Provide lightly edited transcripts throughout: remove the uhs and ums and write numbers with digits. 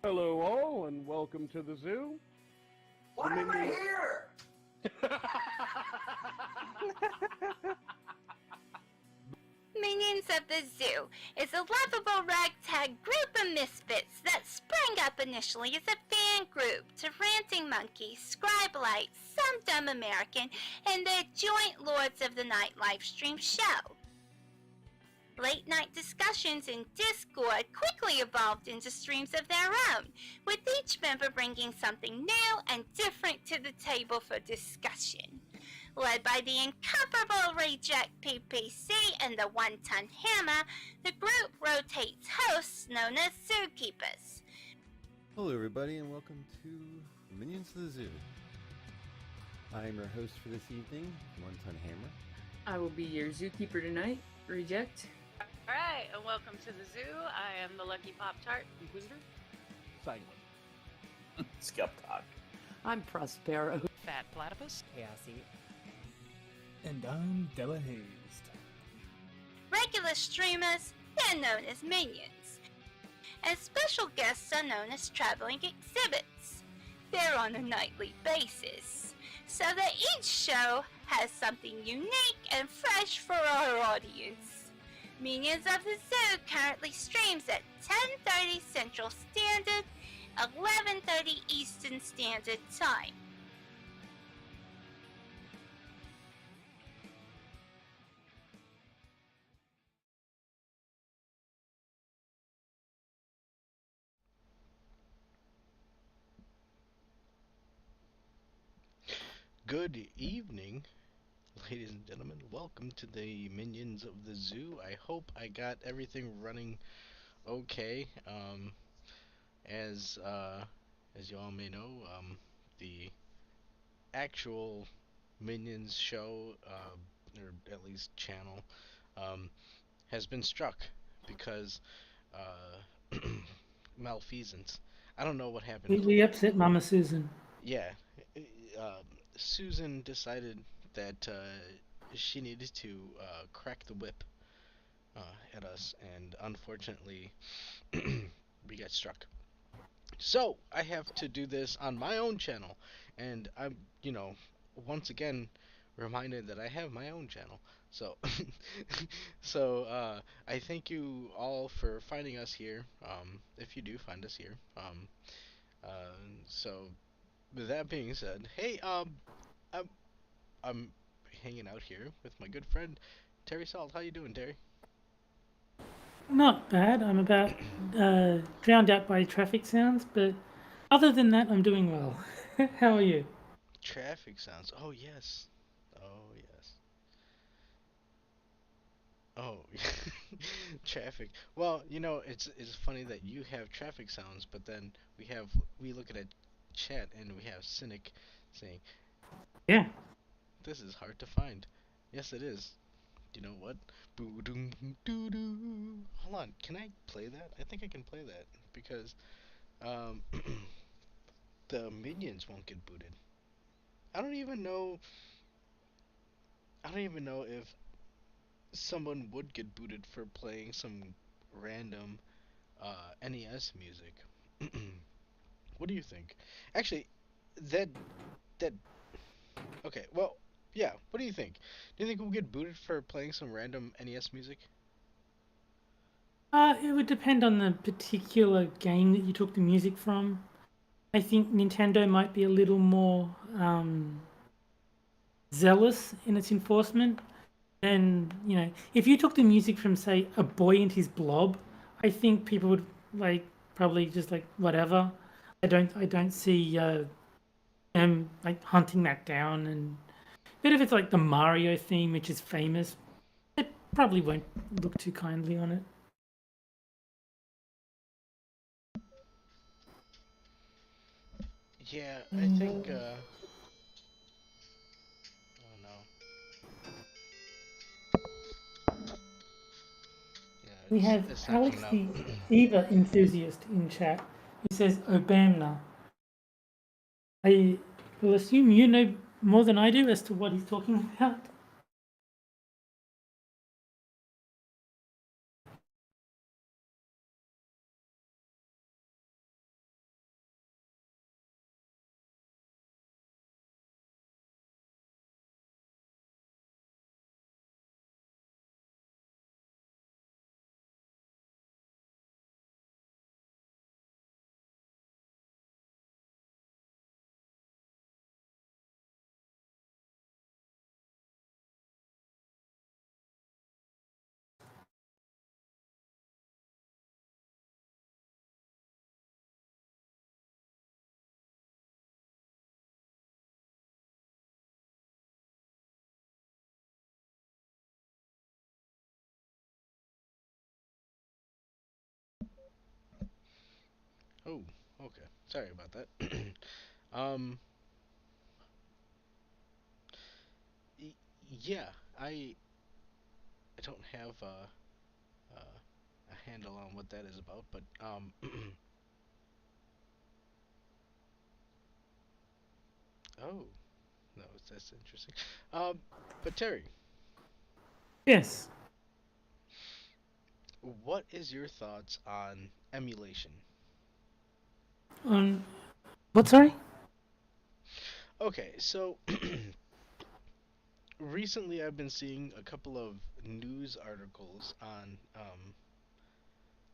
Hello, all, and welcome to the zoo. Why am I here? Minions of the Zoo is a lovable ragtag group of misfits that sprang up initially as a fan group to Ranting Monkey, Scribe-Light, Some Dumb American, and their joint Lords of the Night livestream show. Late night discussions in Discord quickly evolved into streams of their own, with each member bringing something new and different to the table for discussion. Led by the incomparable Reject PPC and the One-Ton Hammer, the group rotates hosts known as Zookeepers. Hello everybody and welcome to Minions of the Zoo. I am your host for this evening, One-Ton Hammer. I will be your zookeeper tonight, Reject. Alright, and welcome to the zoo. I am the Lucky Pop-Tart Inquisitor. Sanguine. Skep, Tock. I'm Prospero. Fat Platypus. Chaosy. And I'm Della Hazed. Regular streamers, they're known as minions. And special guests are known as traveling exhibits. They're on a nightly basis, so that each show has something unique and fresh for our audience. Minions of the Zoo currently streams at 10:30 Central Standard, 11:30 Eastern Standard Time. Good evening, ladies and gentlemen. Welcome to the Minions of the Zoo. I hope I got everything running okay. As you all may know, the actual Minions show, or at least channel, has been struck because malfeasance. I don't know what happened. We upset Mama Susan. Yeah, Susan decided that she needed to crack the whip at us, and unfortunately, we got struck. So I have to do this on my own channel, and I'm, once again reminded that I have my own channel. So, I thank you all for finding us here. If you do find us here, so. With that being said, hey, I'm hanging out here with my good friend TerrySalt. How you doing, Terry? Not bad. I'm about drowned out by traffic sounds, but other than that, I'm doing well. How are you? Traffic sounds. Oh yes. Oh yes. Oh, traffic. Well, it's funny that you have traffic sounds, but then we look at a chat and we have Cynic saying, Yeah. "This is hard to find." Yes, it is. You know what? Boo-doom, doo-doo. Hold on, can I play that? I think I can play that because um, the minions won't get booted. I don't even know. I don't even know if someone would get booted for playing some random NES music. What do you think? Actually, that that okay. Well, yeah. What do you think? Do you think we'll get booted for playing some random NES music? It would depend on the particular game that you took the music from. I think Nintendo might be a little more zealous in its enforcement. And if you took the music from, say, A Boy and His Blob, I think people would probably just whatever. I don't see them hunting that down. But if it's like the Mario theme, which is famous, they probably won't look too kindly on it. Yeah, I think. Oh no. Yeah, We have it's not Alex coming the out. Eva enthusiast in chat. He says Obamna. I will assume you know more than I do as to what he's talking about. Oh, okay. Sorry about that. um, y- yeah, I don't have a handle on what that is about, but oh, no, that's interesting. But Terry, Yes. what is your thoughts on emulation? On what? Sorry. Okay, so recently I've been seeing a couple of news articles on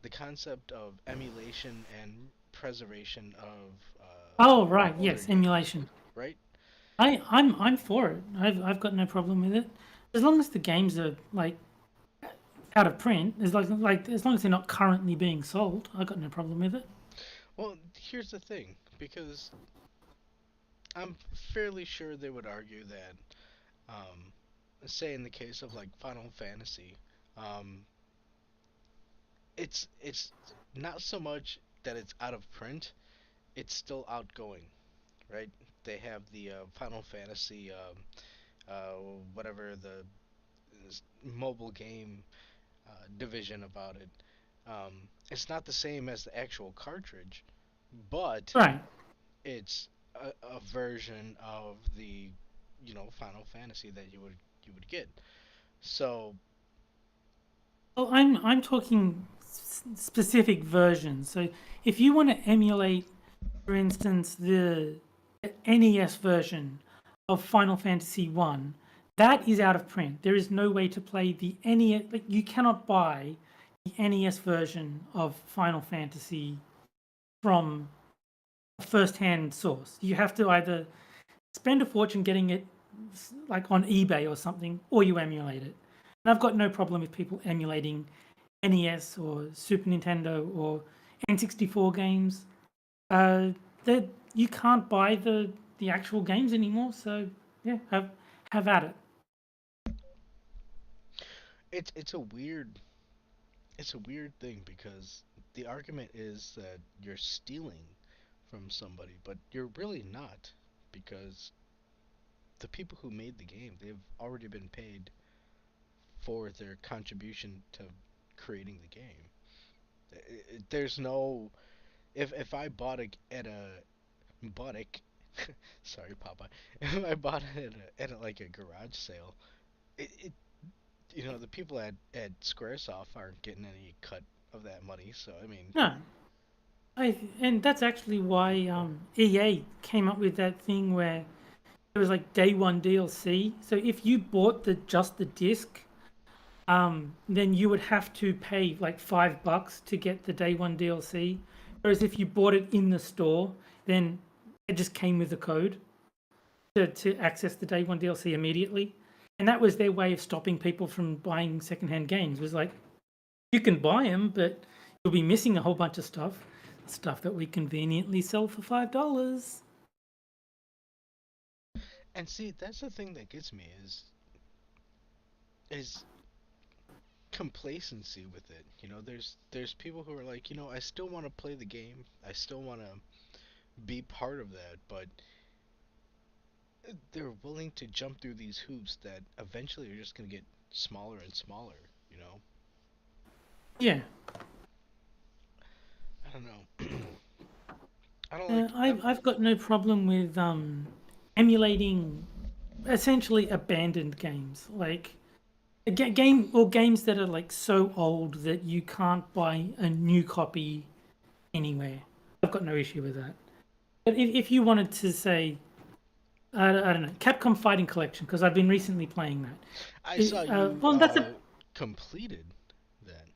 the concept of emulation and preservation of Oh, right. older Yes, games, emulation. right? I'm for it. I've got no problem with it, as long as the games are like out of print. As long as they're not currently being sold, I got no problem with it. Well, here's the thing, because I'm fairly sure they would argue that, um, say in the case of like Final Fantasy, um, it's not so much that it's out of print, it's still outgoing, right? They have the Final Fantasy, whatever the mobile game division about it. It's not the same as the actual cartridge, but Right. it's a version of the, Final Fantasy that you would get. So, Well, I'm talking specific versions. So if you want to emulate, for instance, the NES version of Final Fantasy One, that is out of print. There is no way to play the NES. Like, you cannot buy the NES version of Final Fantasy from a first-hand source. You have to either spend a fortune getting it like on eBay or something, or you emulate it. And I've got no problem with people emulating NES or Super Nintendo or N64 games. Uh, that you can't buy the actual games anymore, so yeah, have at it. it's a weird thing because the argument is that you're stealing from somebody, but you're really not, because the people who made the game, they've already been paid for their contribution to creating the game. There's no, if I bought it at a bought it sorry Papa, if I bought it at like a garage sale, it the people at Squaresoft aren't getting any cut of that money. So I mean, No, and that's actually why EA came up with that thing where it was like day one DLC. So if you bought just the disc, then you would have to pay like $5 to get the day one DLC. Whereas if you bought it in the store, then it just came with the code to access the day one DLC immediately. And that was their way of stopping people from buying secondhand games. Was like, you can buy them, but you'll be missing a whole bunch of stuff that we conveniently sell for $5. and see, that's the thing that gets me is complacency with it. There's people who are like, I still want to play the game. I still want to be part of that, but they're willing to jump through these hoops that eventually are just going to get smaller and smaller, you know? Yeah, I don't know. I don't like I've got no problem with emulating essentially abandoned games, like game or games that are like so old that you can't buy a new copy anywhere. I've got no issue with that. But if you wanted to say, I don't know, Capcom Fighting Collection, because I've been recently playing that. I saw you Well, that's a completed that.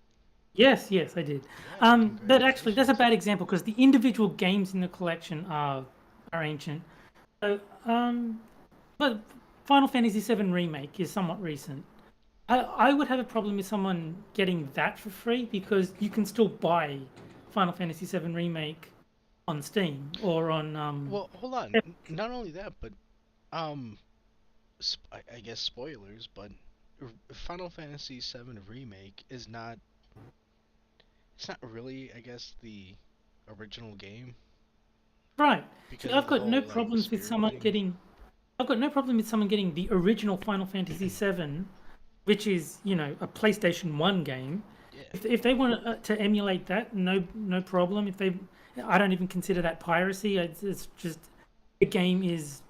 yes, I did. Yeah, But actually, that's a congratulations. bad example because the individual games in the collection are ancient. So, but Final Fantasy VII Remake is somewhat recent. I would have a problem with someone getting that for free because you can still buy Final Fantasy VII Remake on Steam or on Well, hold on. Epic. Not only that, but um, I guess spoilers, but Final Fantasy VII Remake is not. It's not really, I guess, the original game Right. because See, of I've the got no whole like problems with spirit someone thing. getting. I've got no problem with someone getting the original Final Fantasy VII, which is a PlayStation 1 game. Yeah, If they want to emulate that, no problem. I don't even consider that piracy. It's just the game is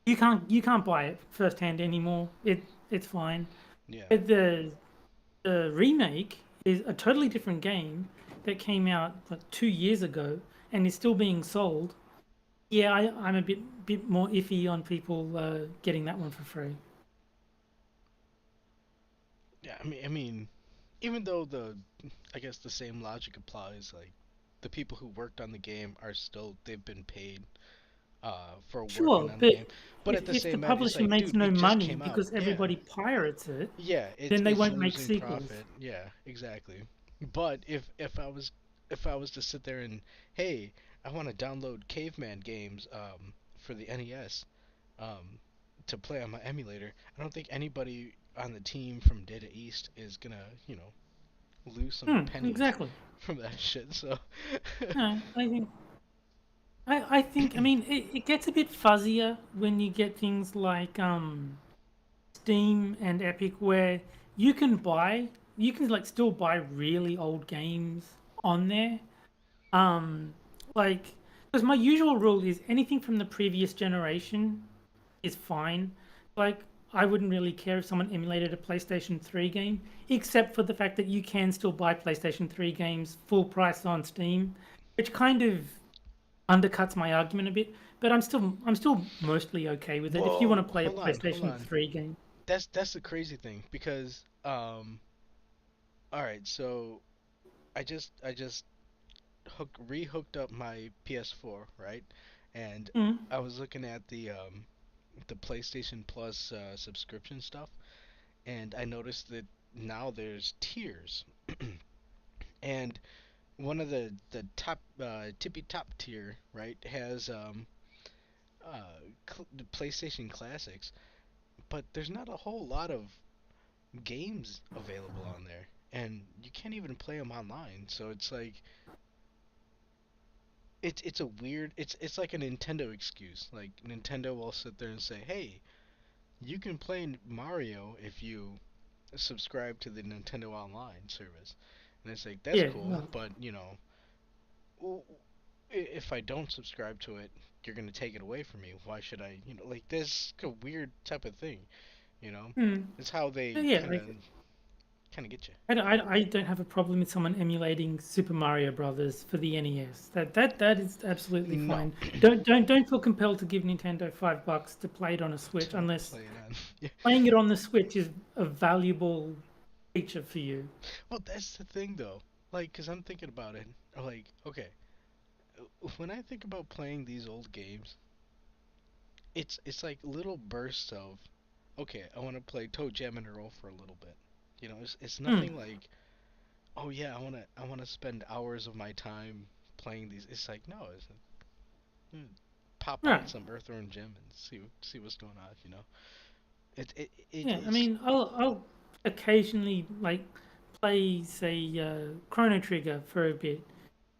you can't buy it firsthand anymore. It's fine. yeah. But the remake is a totally different game that came out like 2 years ago and is still being sold. Yeah, I'm a bit more iffy on people getting that one for free. Yeah, I mean, even though I guess the same logic applies. Like, the people who worked on the game are still they've been paid for working Sure, on the but game. But at the if the same time, it's publisher like, makes dude, no it just money came out. because Yeah, everybody pirates it, yeah, then they it's won't make losing sequels. profit. Yeah, exactly. But if I was to sit there and, hey, I want to download caveman games for the NES um to play on my emulator, I don't think anybody on the team from Data East is gonna, lose some pennies Exactly. from that shit. So No, I think I mean it gets a bit fuzzier when you get things like Steam and Epic where you can like still buy really old games on there. Um, like because my usual rule is anything from the previous generation is fine. Like I wouldn't really care if someone emulated a PlayStation 3 game, except for the fact that you can still buy PlayStation 3 games full price on Steam, which kind of undercuts my argument a bit. But I'm still mostly okay with it. If you want whoa, to play a hold PlayStation on. 3 game, That's the crazy thing because all right, so I just rehooked up my PS4, right? And mm, I was looking at the PlayStation Plus subscription stuff, and I noticed that now there's tiers, and one of the top tippy top tier, right, has the PlayStation Classics, but there's not a whole lot of games available on there, and you can't even play them online. So it's like it's a weird it's like a Nintendo excuse. Like, Nintendo will sit there and say, "Hey, you can play Mario if you subscribe to the Nintendo Online service." And it's like, that's yeah, cool, but w- if I don't subscribe to it, you're gonna take it away from me. Why should I? Like, this a weird type of thing. You know, mm, it's how they yeah. kind of get you. I don't have a problem with someone emulating Super Mario Brothers for the NES. That is absolutely No, fine. Don't feel compelled to give Nintendo $5 to play it on a Switch to unless play it on. Yeah. playing it on the Switch is a valuable feature for you. Well, that's the thing though. Like, cause I'm thinking about it. Like, okay, when I think about playing these old games, it's like little bursts of, okay, I want to play Toe Jam and Earl for a little bit. It's Hmm. nothing like, oh yeah, I wanna spend hours of my time playing these. It's like, no, pop Right. out some Earthworm Jim and see what's going on. It Yeah. I is. mean, I'll occasionally like play say Chrono Trigger for a bit,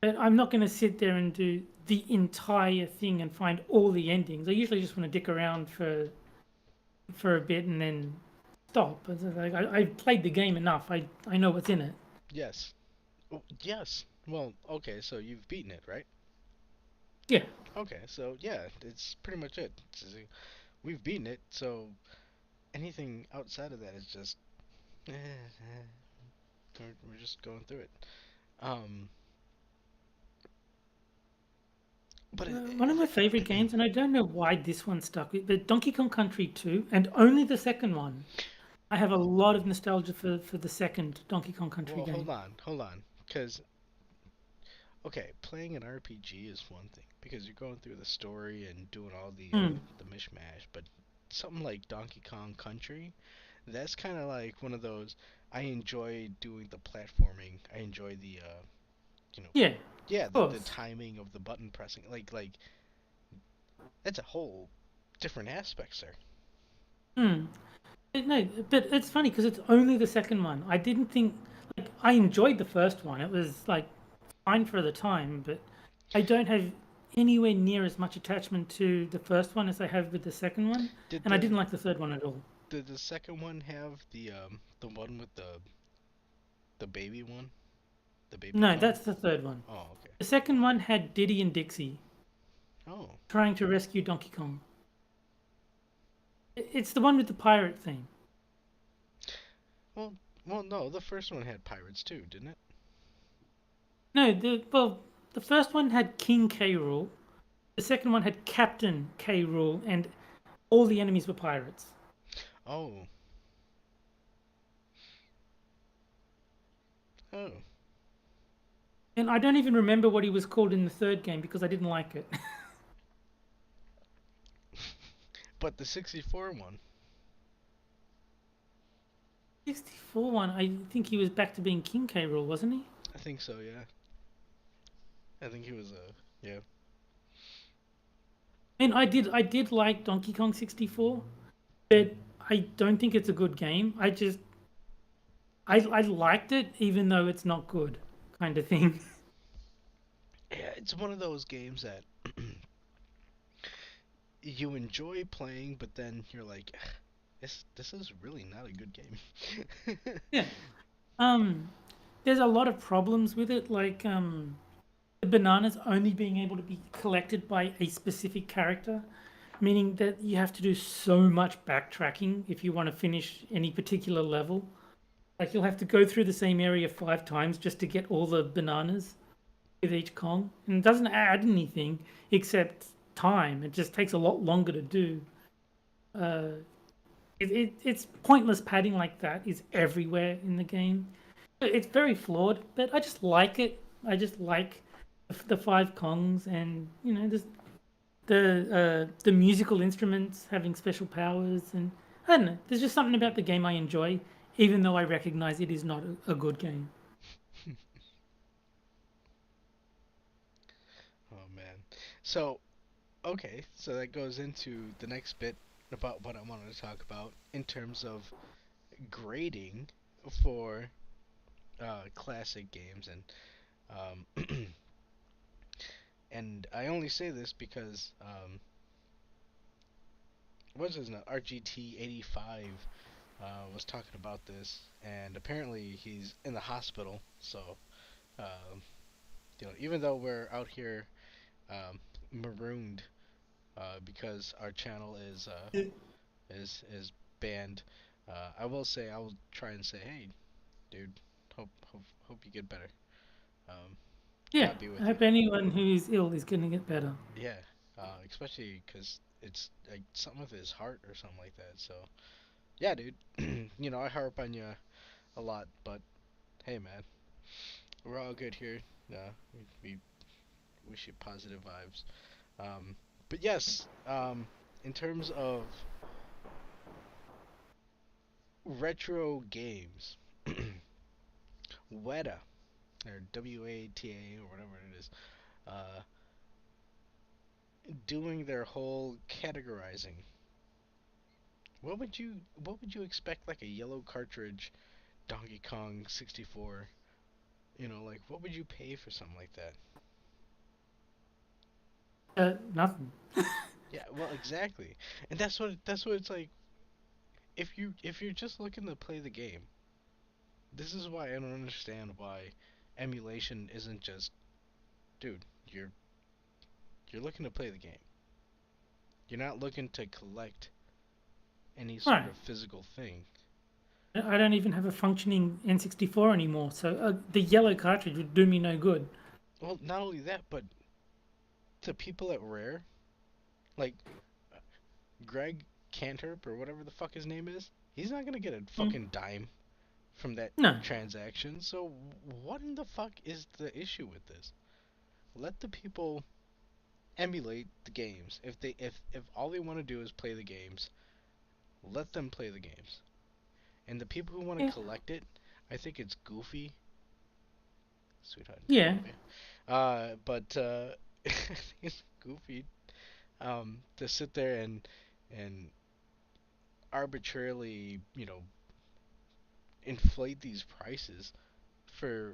but I'm not going to sit there and do the entire thing and find all the endings. I usually just want to dick around for a bit and then stop. It's like I've played the game enough. I know what's in it. Yes. Oh, yes. Well, okay, so you've beaten it, right? Yeah. Okay, so yeah, it's pretty much it. We've beaten it, so anything outside of that is just, we're just going through it. Um, but One of my favorite games, and I don't know why this one stuck with, but Donkey Kong Country 2, and only the second one. I have a lot of nostalgia for the second Donkey Kong Country well, game. hold on, because okay, playing an RPG is one thing because you're going through the story and doing all Hmm. the mishmash, but something like Donkey Kong Country, that's kind of like one of those. I enjoy doing the platforming. I enjoy the you know, Yeah, yeah, of the course. timing of the button pressing. Like that's a whole different aspect, sir. Hmm. No, but it's funny because it's only the second one. I didn't think like I enjoyed the first one. It was like fine for the time, but I don't have anywhere near as much attachment to the first one as I have with the second one, Did and I didn't like the third one at all. did the second one have the one with the baby one? The baby No, Kong? that's the third one. Oh, okay. The second one had Diddy and Dixie Oh. trying to rescue Donkey Kong. It's the one with the pirate theme. Well, no, the first one had pirates too, didn't it? No, the first one had King K. Rool. The second one had Captain K. Rool, and all the enemies were pirates. Oh. Oh. And I don't even remember what he was called in the third game because I didn't like it. But the 64 one. 64 one, I think he was back to being King K. Rool, wasn't he? I think so, yeah. I think he was yeah. And I did like Donkey Kong 64, but I don't think it's a good game. I liked it even though it's not good, kind of thing. Yeah, it's one of those games that you enjoy playing, but then you're like, this is really not a good game. Yeah. There's a lot of problems with it, like the bananas only being able to be collected by a specific character, meaning that you have to do so much backtracking if you want to finish any particular level. Like you'll have to go through the same area 5 times just to get all the bananas with each Kong, and it doesn't add anything except time. It just takes a lot longer to do. It's pointless padding like that is everywhere in the game. It's very flawed, but I just like it. I just like the 5 Kongs, and you know, the musical instruments having special powers, and I don't know. There's just something about the game I enjoy, even though I recognize it is not a good game. Oh man. So, okay, so that goes into the next bit about what I wanted to talk about in terms of grading for classic games, and and I only say this because what's his name, RGT85 was talking about this, and apparently he's in the hospital. So um, even though we're out here marooned because our channel is banned, I will say, I will try and say, hey, dude, hope you get better. Um, Yeah, God be with I you. hope anyone who's ill is going to get better. Yeah, especially because it's like something with his heart or something like that. So yeah, dude, I harp on you a lot, but hey, man, we're all good here. We wish you positive vibes. But yes, in terms of retro games, WETA or WATA or whatever it is, uh, doing their whole categorizing. What would you expect, like a yellow cartridge Donkey Kong 64? Like what would you pay for something like that? Nothing. Yeah, well, exactly. And that's what it's like. If you're just looking to play the game, this is why I don't understand why emulation isn't just, dude, you're looking to play the game. You're not looking to collect any sort Right. of physical thing. I don't even have a functioning N64 anymore, so the yellow cartridge would do me no good. Well, not only that, but to people at Rare, like Greg Cantorp or whatever the fuck his name is, he's not gonna get a Mm. fucking dime from that No. transaction. So what in the fuck is the issue with this? Let the people emulate the games. If all they want to do is play the games, let them play the games. And the people who want to Yeah. collect it, I think it's goofy, sweetheart. Yeah. Love you. But I think it's goofy to sit there and arbitrarily, inflate these prices for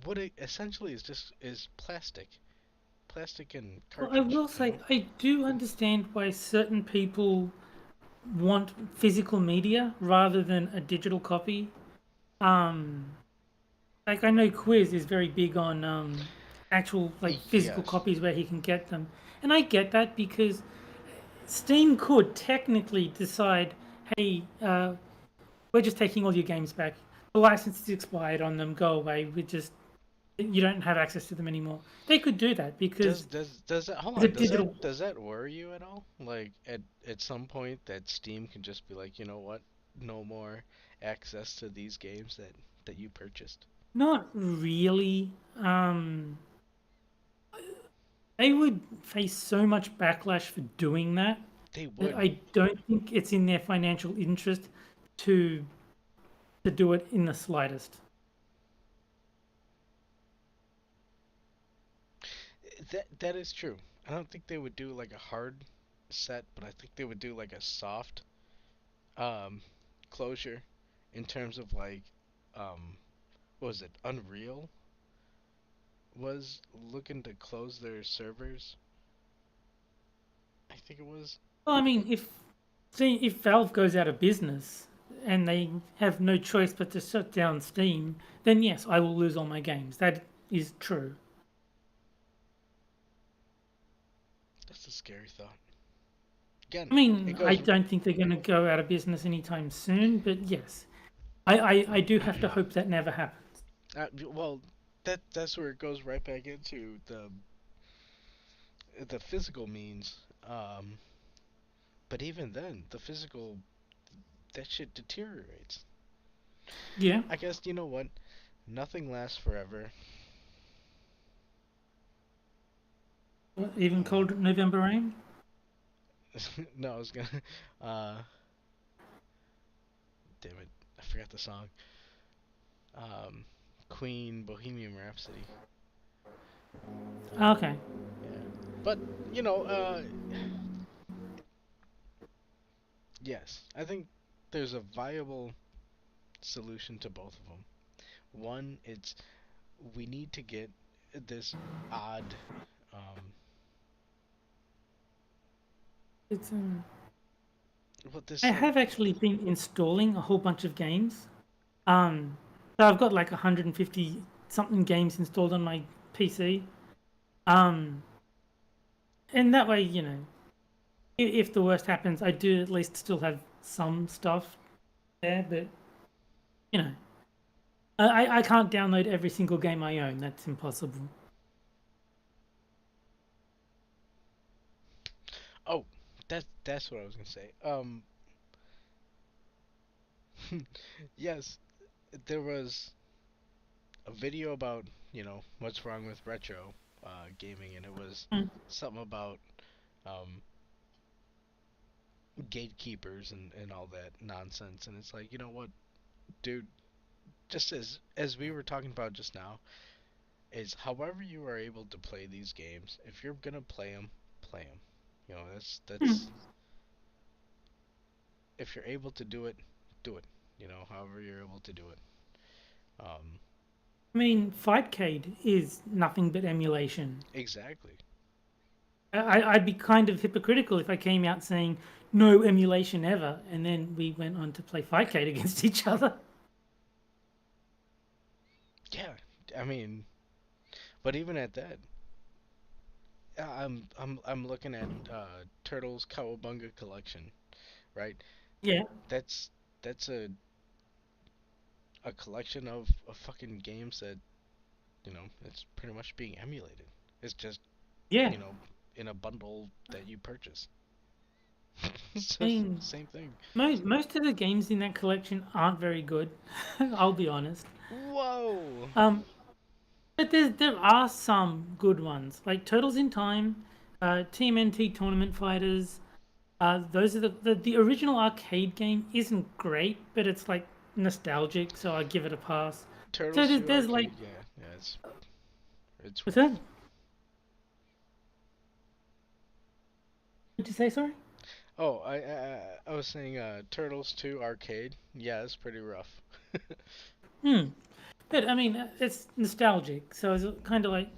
what it essentially is plastic and Well, I cartridge. will say I do understand why certain people want physical media rather than a digital copy. Um, like I know Quiz is very big on actual like physical Yes, copies where he can get them, and I get that because Steam could technically decide, hey, we're just taking all your games back. The license is expired on them. Go away. You don't have access to them anymore. They could do that because does that hold it's a on? digital. Does that worry you at all? Like at some point that Steam can just be like, you know what? No more access to these games that you purchased. Not really. They would face so much backlash for doing that They that would. I don't think it's in their financial interest to do it in the slightest. That is true. I don't think they would do like a hard set, but I think they would do like a soft um closure in terms of like what was it? Unreal was looking to close their servers. I think it was. Well, I mean, if Valve goes out of business and they have no choice but to shut down Steam, then yes, I will lose all my games. That is true. That's a scary thought. I Again, it mean, I goes. don't think they're going to go out of business anytime soon, but yes, I do have to hope that never happens. Well, that's where it goes right back into the physical means. But even then, the physical that shit deteriorates. Yeah, I guess you know what? Nothing lasts forever. even cold November rain. No, I was gonna. Uh, damn it, I forgot the song. Um, Queen Bohemian Rhapsody. Okay. Yeah, but you know, yes, I think there's a viable solution to both of them. One, it's we need to get this odd. Um, It's what this I like? have actually been installing a whole bunch of games. So I've got like 150 something games installed on my PC. Um, and that way, if the worst happens, I do at least still have some stuff there. But you know, I can't download every single game I own. That's impossible. Oh, that's what I was gonna say. Yes, there was a video about what's wrong with retro gaming, and it was Mm. something about um, gatekeepers and all that nonsense. And it's like, you know what, dude? Just as we were talking about just now, is however you are able to play these games. If you're gonna play them, play them. You know, Hmm. that's if you're able to do it, do it. You know, however you're able to do it. Um, I mean, Fightcade is nothing but emulation. exactly. I'd be kind of hypocritical if I came out saying no emulation ever, and then we went on to play Fightcade against each other. Yeah, I mean, but even at that, I'm looking at Turtles Cowabunga collection, right? Yeah, That's that's a collection of fucking games that it's pretty much being emulated. It's just yeah. you know in a bundle that you purchase. I So mean, same thing. most of the games in that collection aren't very good. I'll be honest. Whoa. Um, but there are some good ones like Turtles in Time, TMNT Tournament Fighters. Those are the original arcade game isn't great, but it's like nostalgic, so I give it a pass. So Turtles there's, 2 there's like arcade. Yeah, it's what's rough. that? What'd you say? Sorry. Oh, I was saying Turtles 2 arcade. Yeah, it's pretty rough. Hmm. But I mean, it's nostalgic, so it's kind of like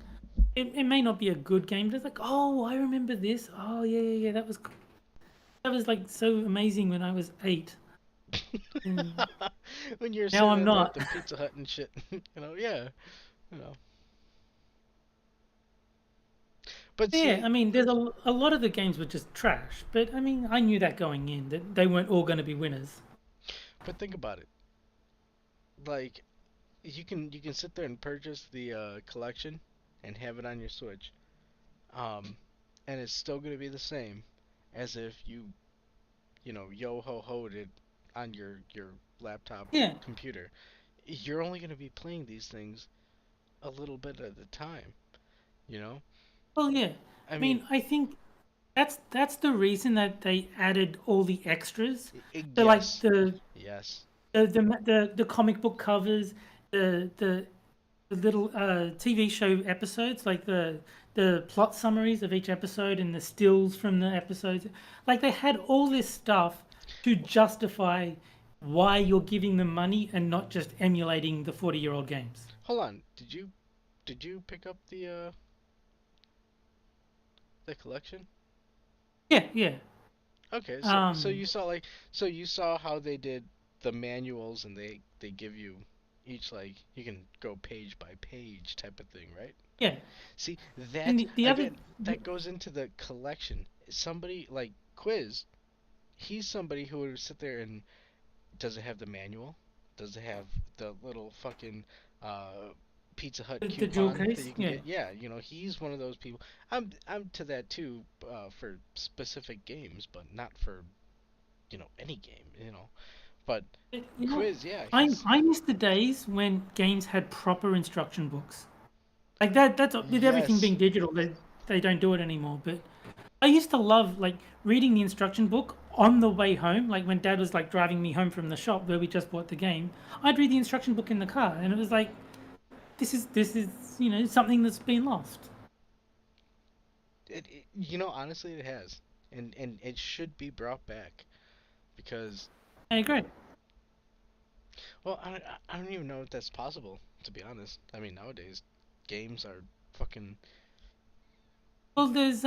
it may not be a good game, but it's like, oh, I remember this. Oh yeah, yeah, yeah. That was like so amazing when I was 8, and When you're now sitting I'm at like not. the Pizza Hut and shit, yeah, you know. But Yeah, see, I mean, there's a lot of the games were just trash, but I mean, I knew that going in that they weren't all going to be winners. but think about it. Like you can sit there and purchase the collection and have it on your Switch, um, and it's still gonna be the same as if you yo ho hoed it on your laptop Yeah, computer. You're only gonna be playing these things a little bit at a time, you know. well, yeah. I I mean, mean, I think that's the reason that they added all the extras. So like yes, yes, the comic book covers, the the little TV show episodes, like the plot summaries of each episode and the stills from the episodes. Like they had all this stuff to justify why you're giving them money and not just emulating the 40-year-old games. hold on. Did you pick up the collection? Yeah, yeah. Okay, so Um, you saw how they did the manuals, and they give you each, like, you can go page by page type of thing, right? yeah. See, And that the other, again, that goes into the collection. Somebody like Quiz, he's somebody who would sit there and, does it have the manual? Does it have the little fucking uh Pizza Hut the jewel coupon that case, you can yeah. get? Yeah, he's one of those people. I'm to that too, for specific games, but not for, any game. But You know, Quiz, yeah, I he's I miss the days when games had proper instruction books. Like that. That's with everything yes. being digital, they don't do it anymore. But I used to love like reading the instruction book on the way home. Like when Dad was like driving me home from the shop where we just bought the game, I'd read the instruction book in the car, and it was like, this is something that's been lost. Honestly, it has, and it should be brought back because, I agree. well, I don't even know if that's possible, to be honest. I mean, nowadays games are fucking. Well, there's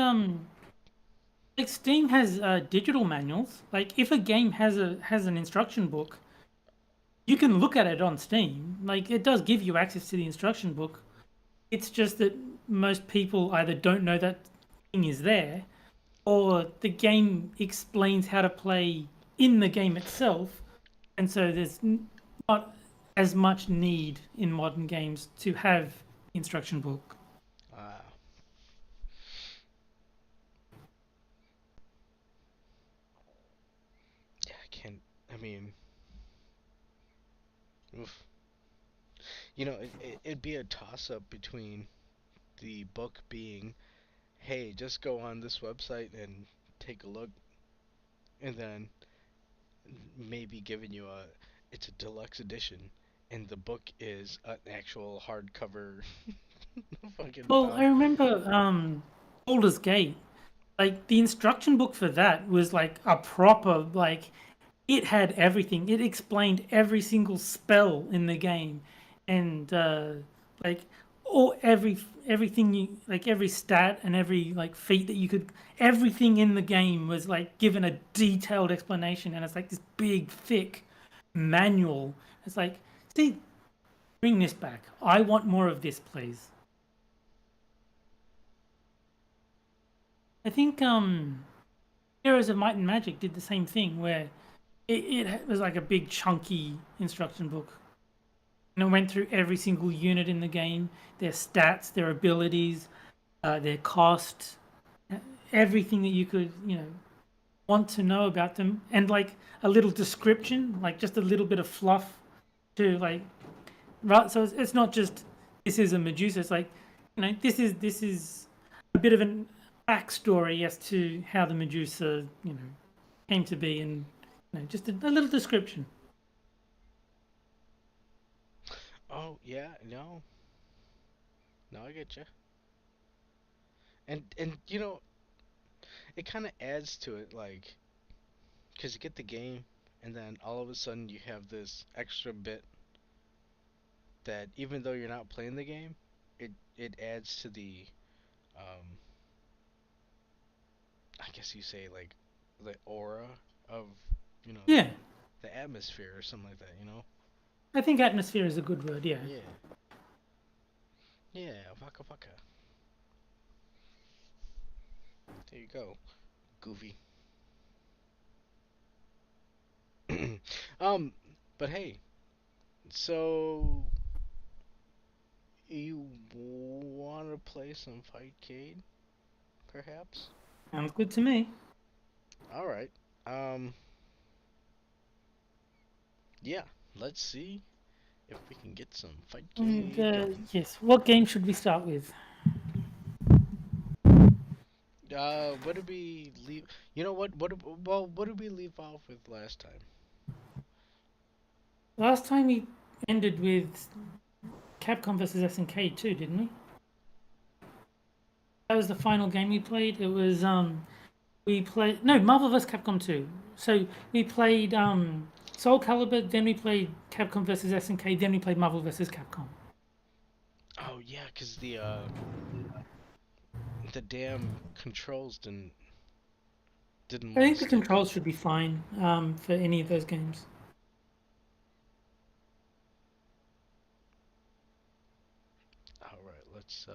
like Steam has digital manuals. Like if a game has an instruction book, you can look at it on Steam. Like it does give you access to the instruction book. It's just that most people either don't know that thing is there, or the game explains how to play in the game itself, and so there's not as much need in modern games to have instruction book. uh, yeah, I can't. I mean, oof. It'd be a toss up between the book being, hey, just go on this website and take a look, and then maybe giving you it's a deluxe edition, and the book is an actual hardcover fucking Well, I bound. remember Baldur's Gate. Like the instruction book for that was like a proper like it had everything. It explained every single spell in the game, and like all everything you like every stat and every like feat that you could everything in the game was like given a detailed explanation, and it's like this big thick manual. It's like, see, bring this back. I want more of this, please. I think Heroes of Might and Magic did the same thing where it was like a big chunky instruction book, and it went through every single unit in the game, their stats, their abilities, their cost, everything that you could want to know about them, and like a little description, like just a little bit of fluff to like right. So it's not just this is a Medusa. It's like this is a bit of a backstory as to how the Medusa came to be, and just a little description. Oh yeah, no, no, I get you. And it kind of adds to it, like, because you get the game, and then all of a sudden you have this extra bit that even though you're not playing the game, it adds to the um, I guess you say like the aura of Yeah, the atmosphere or something like that. I think atmosphere is a good word. Yeah. Yeah. Yeah. Waka waka. There you go. Goofy. um, but hey, so you want to play some Fightcade, perhaps? Sounds good to me. All right. Um, yeah. Let's see if we can get some And Fightcade going. yes, what game should we start with? What did we leave? You know what? What did we leave off with last time? Last time we ended with Capcom versus SNK too, didn't we? That was the final game we played. It was we played Marvel vs Capcom 2. So we played Soul Calibur, then we played Capcom versus SNK, then we played Marvel vs Capcom. Oh yeah, 'cause the damn controls didn't I want think to the stick. controls should be fine for any of those games. All right, let's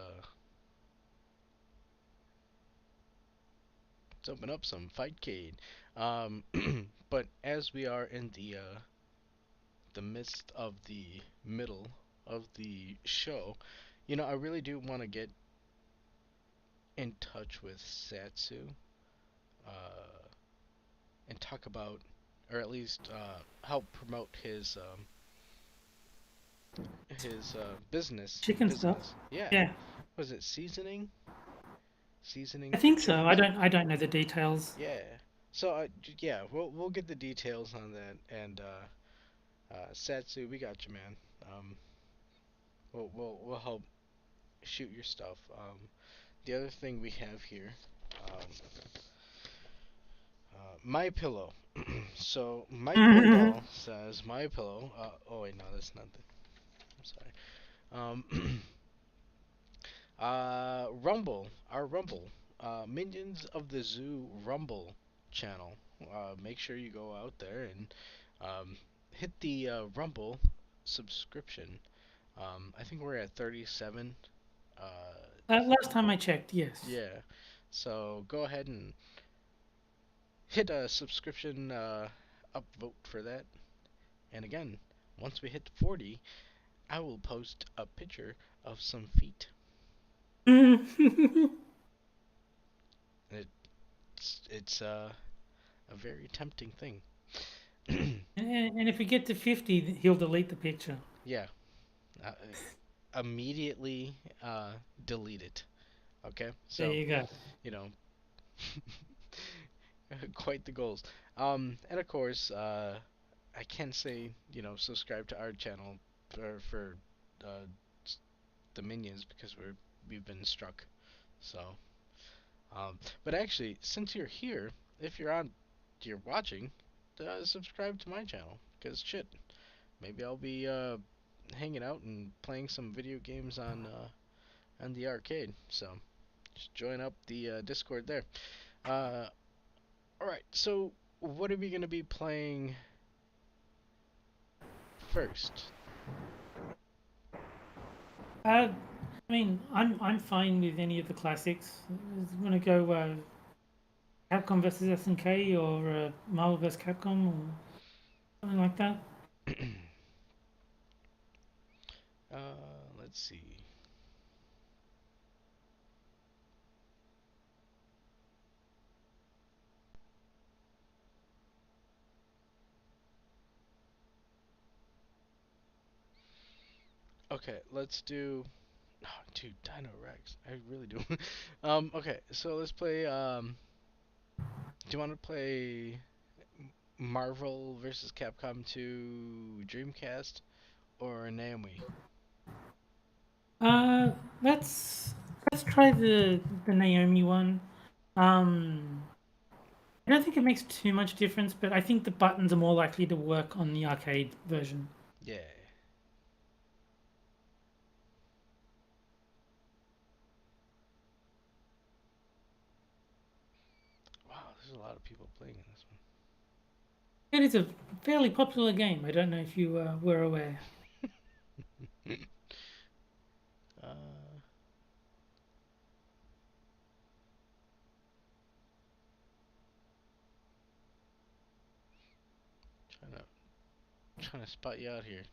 open up some Fightcade. Um, but as we are in the midst of the middle of the show, I really do want to get in touch with Satsu, uh, and talk about, or at least help promote his Chicken stuff. business. Yeah. Yeah, Was it seasoning? Seasoning I for think so. chickens? I don't know the details. Yeah. So yeah, we'll get the details on that, and Satsu, we got you, man. We'll help shoot your stuff. The other thing we have here, um, My Pillow. So My Pillow doll says My Pillow. Oh wait, no, that's not the. I'm sorry. Rumble, our Rumble, Minions of the Zoo Rumble channel. Make sure you go out there and hit the Rumble subscription. I think we're at 37. Uh, Last time I checked, yes. yeah. So go ahead and hit a subscription upvote for that. And again, once we hit 40, I will post a picture of some feet. It's a very tempting thing. And if we get to 50, he'll delete the picture. Yeah. Uh, Immediately delete it. Okay? So, There you go. you know, quite the goals. And of course, I can say, subscribe to our channel for uh, the minions because we've been struck. So, but actually, since you're here, if you're watching, subscribe to my channel because shit, maybe I'll be hanging out and playing some video games on the arcade. So, just join up the Discord there. All right. So, what are we gonna be playing first? I mean, I'm fine with any of the classics. Want to go Capcom versus SNK or Marvel vs Capcom or something like that? Let's see. Okay, let's do. Oh, dude, Dino Rex. I really do. Okay, so let's play. Do you want to play Marvel vs. Capcom 2 Dreamcast or Naomi? Uh, let's try the Naomi one. I don't think it makes too much difference, but I think the buttons are more likely to work on the arcade version. Yeah. a lot of people playing in this one. It is a fairly popular game. I don't know if you were aware. uh, trying to spot you out here.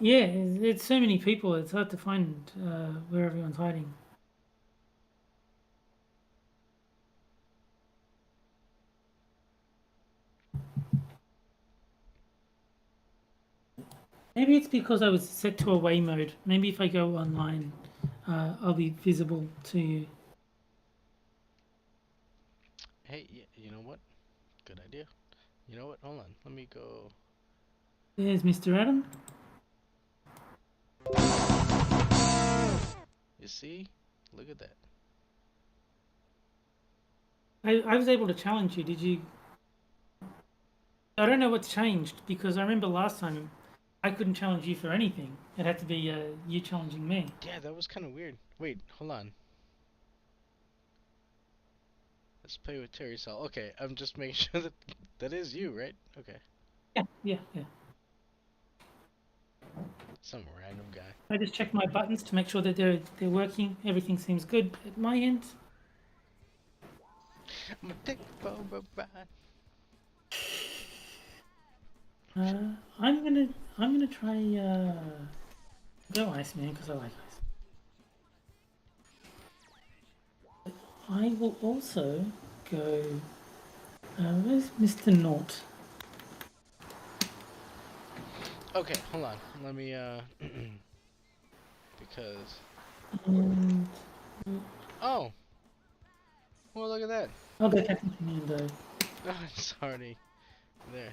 Yeah, it's so many people. It's hard to find where everyone's hiding. Maybe it's because I was set to away mode. Maybe if I go online, I'll be visible to you. Hey, you know what? Good idea. You know what? Hold on. Let me go. There's Mr. Adam. You see? Look at that. I was able to challenge you. Did you? I don't know what's changed because I remember last time I couldn't challenge you for anything. It had to be you challenging me. Yeah, that was kind of weird. Wait, hold on. Let's play with TerrySalt. Okay, I'm just making sure that that is you, right? Okay. Yeah. Some random guy. I just checked my buttons to make sure that they're working. Everything seems good at my end. I'm gonna take for a ride. I'm gonna try go Iceman because I like ice. I will also go. Where's Mr. Naught? Okay, hold on. Let me because And oh, well look at that. I'll go Captain Commando. Oh, it's already there.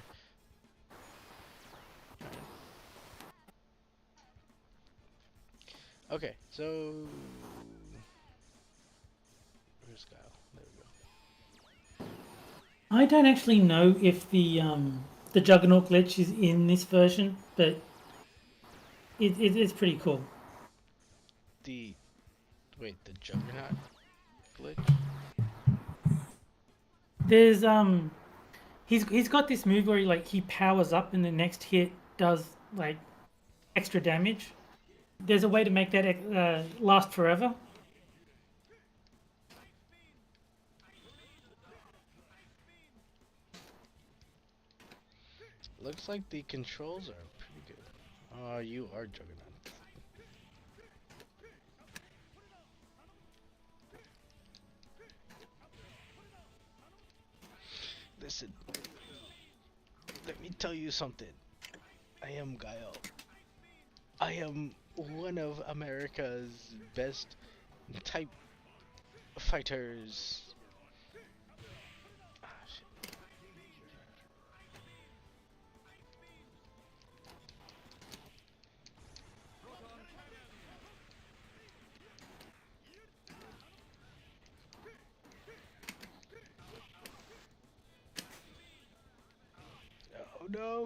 Okay, so where's Kyle? There we go. I don't actually know if the Juggernaut glitch is in this version, but it's pretty cool. The the Juggernaut glitch. There's he's got this move where he powers up and the next hit does like extra damage. There's a way to make that last forever. Looks like the controls are pretty good. Oh, you are Juggernaut. Listen, let me tell you something. I am Guile. I am one of America's best type fighters. Ah, shit. Oh no!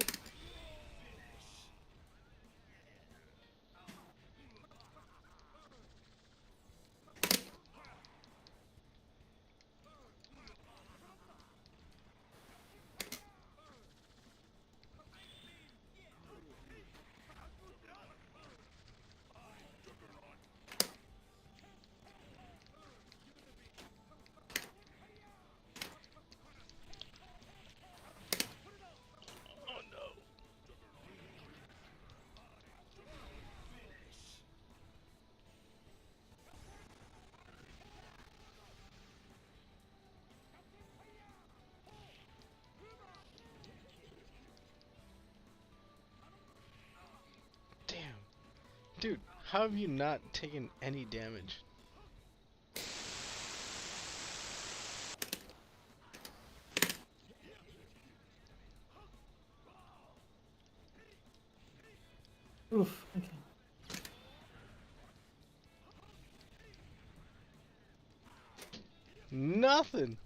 Damn. Dude, how have you not taken any damage? Oof. Okay. Nothing!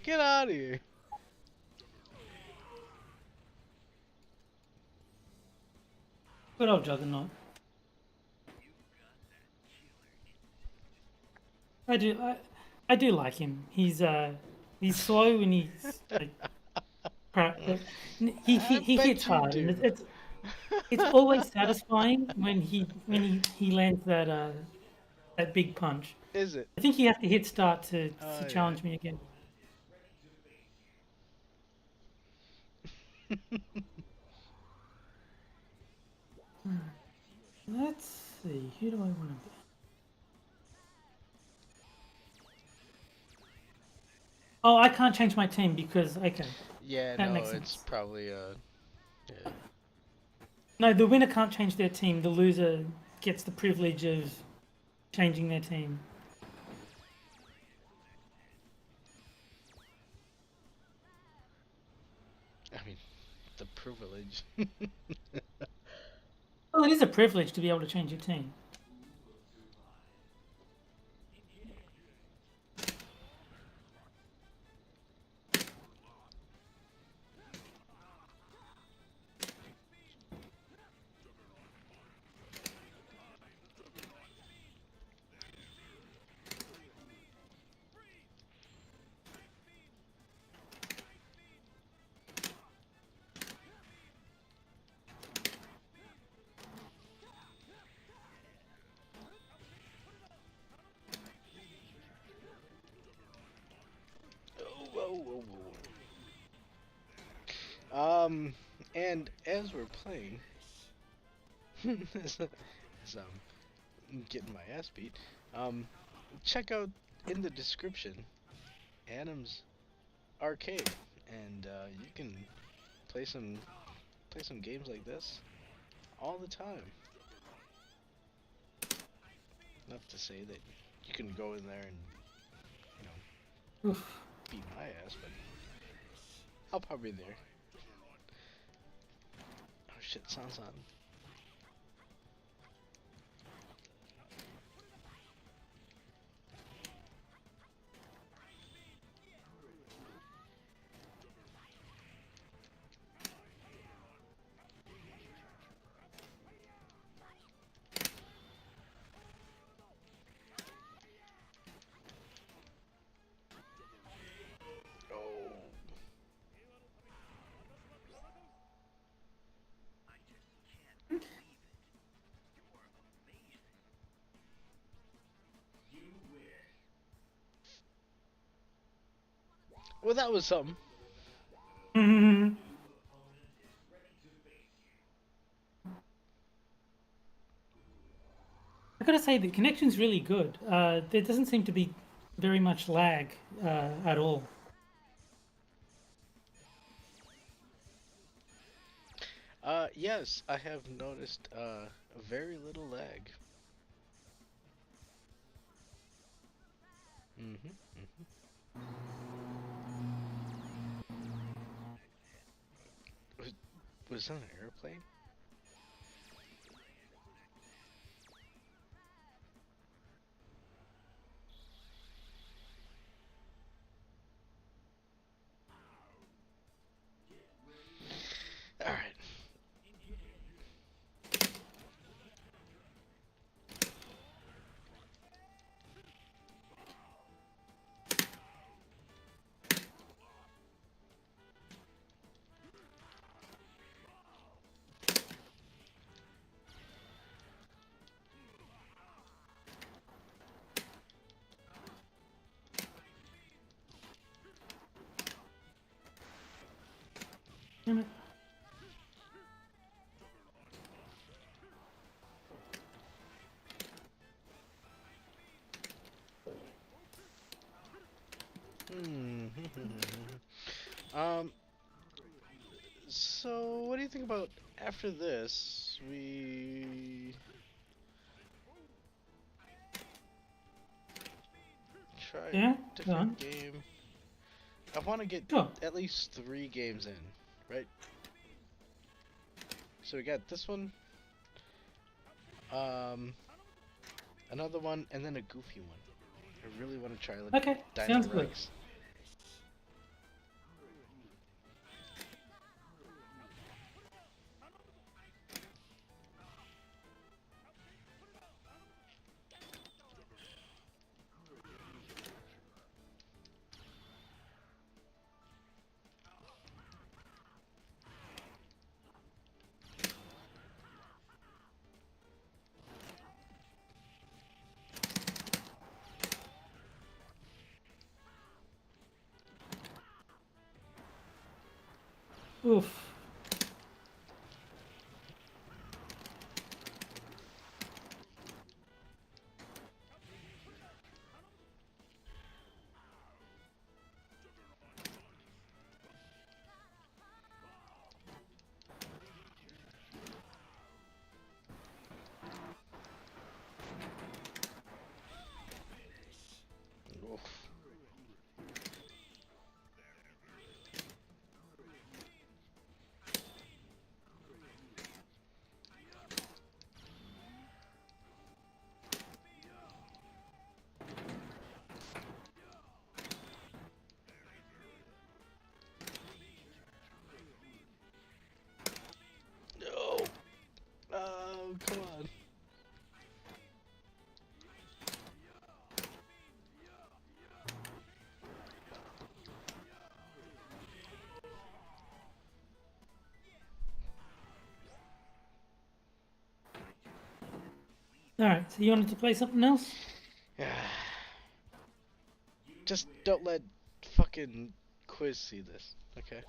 Get out of here! Good old Juggernaut. I do. I do like him. He's slow and he's like, he bet hits you hard, do. and it's always satisfying when he lands that big punch. Is it? I think he has to hit start to Oh, yeah. challenge me again. Let's see. Who do I want to be? Oh, I can't change my team because okay. Yeah, That no, makes it's sense. probably yeah. No, the winner can't change their team. The loser gets the privilege of changing their team. I mean, the privilege. Well, it is a privilege to be able to change your team. Whoa. And as we're playing, as I'm getting my ass beat, check out in the description Adam's arcade, and you can play some games like this all the time. Not to say that you can go in there and, you know, beat my ass, but I'll probably be there. Oh shit, sounds on. Well, that was something. I gotta say the connection's really good. There doesn't seem to be very much lag at all. Yes, I have noticed very little lag. Was that an airplane? All right. Damn it. So what do you think about after this? We try Yeah, a different game. I want to get Sure. at least 3 games in, right? So we got this one, another one, and then a goofy one. I really want to try the Okay, sounds good. Rex. Oof. Oof. No. Oh, come on. Alright, so you wanted to play something else? Just don't let fucking Quiz see this, okay?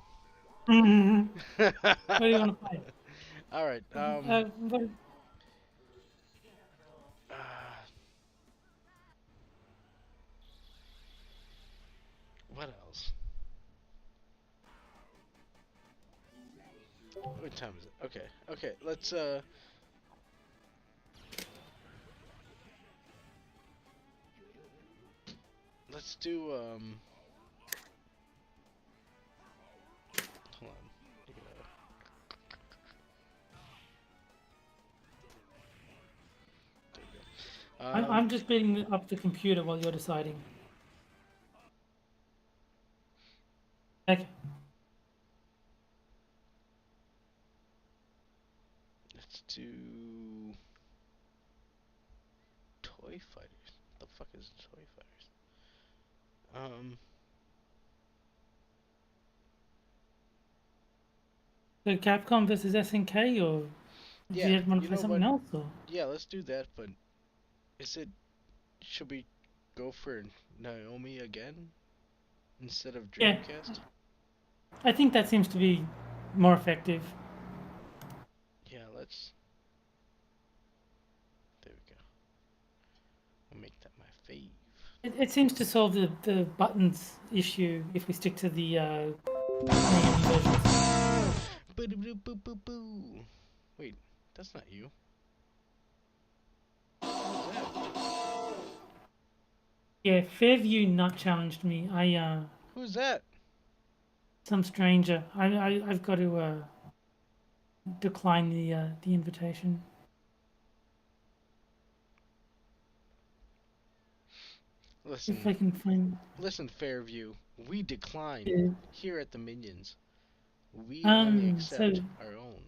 What do you want to play? Alright, What, uh, what else? What time is it? Okay, let's do, hold on. There we go. I'm just beating up the computer while you're deciding. Okay. Let's do Toy Fighters. What the fuck is Toy Fighters? So Capcom versus SNK, or do Yeah, you want to you play know something what? else? Or Yeah, let's do that, but should we go for Naomi again instead of yeah, Dreamcast? I think that seems to be more effective. Yeah, let's. There we go. I'll make that my fave. It seems to solve the buttons issue if we stick to the main versions. Boo-doo-boo-boo-boo. Wait, that's not you. Who's that? Yeah, Fairview not challenged me. Who's that? Some stranger. I've got to decline the invitation. If I Listen, can find. listen, Fairview. We decline Yeah. here at the Minions. We only So accept our own.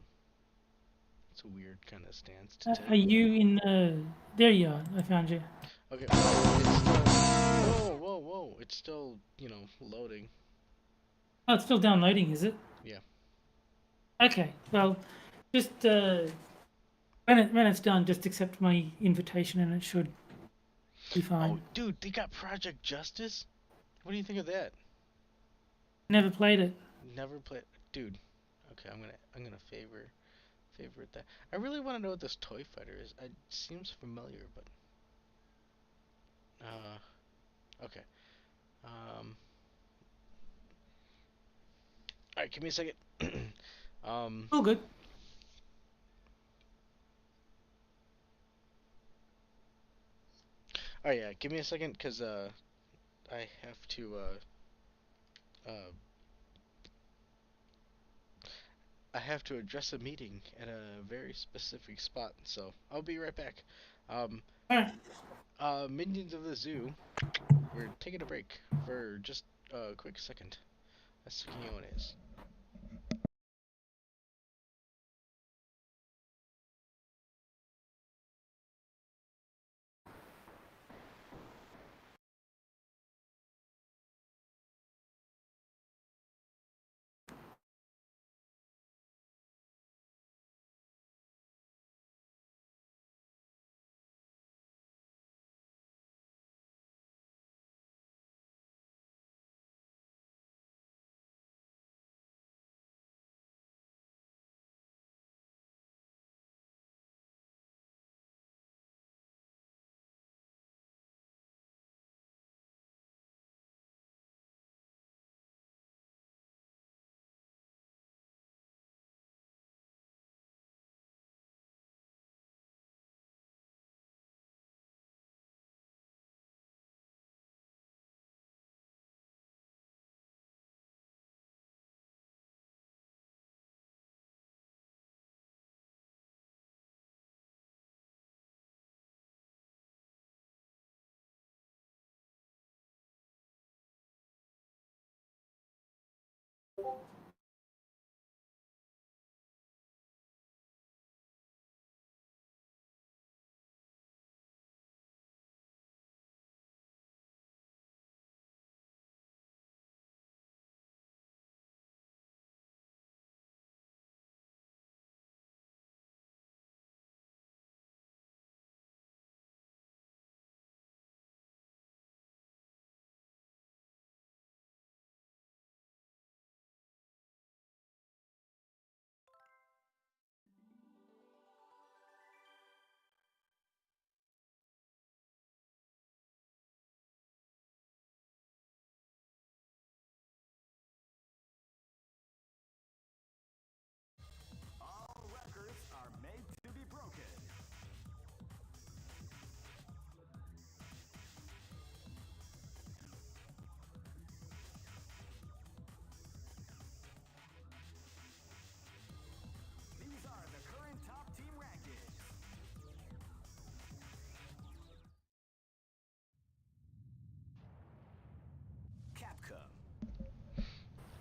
It's a weird kind of stance to are take. you in? There you are. I found you. Okay, it's still. Whoa! It's still, loading. Oh, it's still downloading, is it? Yeah. Okay. Well, just when it's done, just accept my invitation, and it should be fine. Oh, dude, they got Project Justice. What do you think of that? Never played it. Never played, dude. Okay, I'm gonna favorite that. I really want to know what this toy fighter is. It seems familiar, but okay. Um, all right, give me a second. All good. Oh yeah, give me a second, cause I have to uh, I have to address a meeting at a very specific spot. So I'll be right back. Um, All right. Minions of the Zoo. We're taking a break for just a quick second. As Sakino is.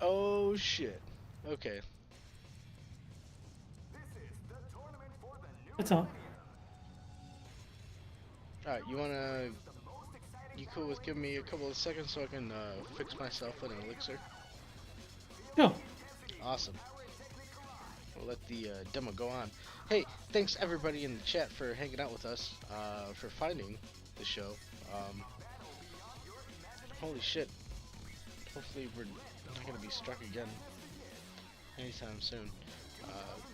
Oh shit. Okay. That's all. Alright, you cool with giving me a couple of seconds so I can fix myself an elixir? Sure. Awesome. We'll let the demo go on. Hey, thanks everybody in the chat for hanging out with us, for finding the show. Holy shit. Hopefully we're not going to be struck again anytime soon.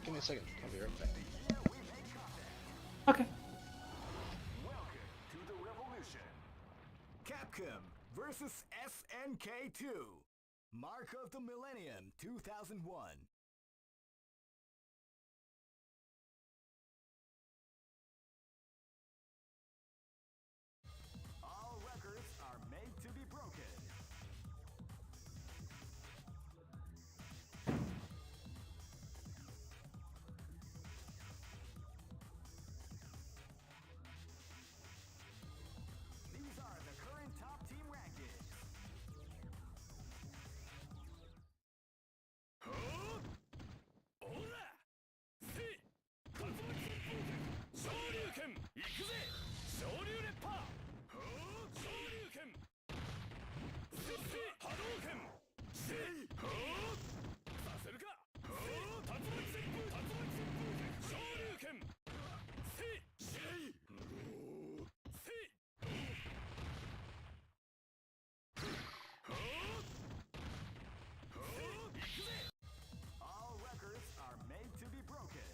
Give me a second. I'll be right back. Okay. To the revolution. Capcom versus SNK2. Mark of the Millennium 2001. All records are made to be broken. These are the current top team rankings. All records are made to be broken.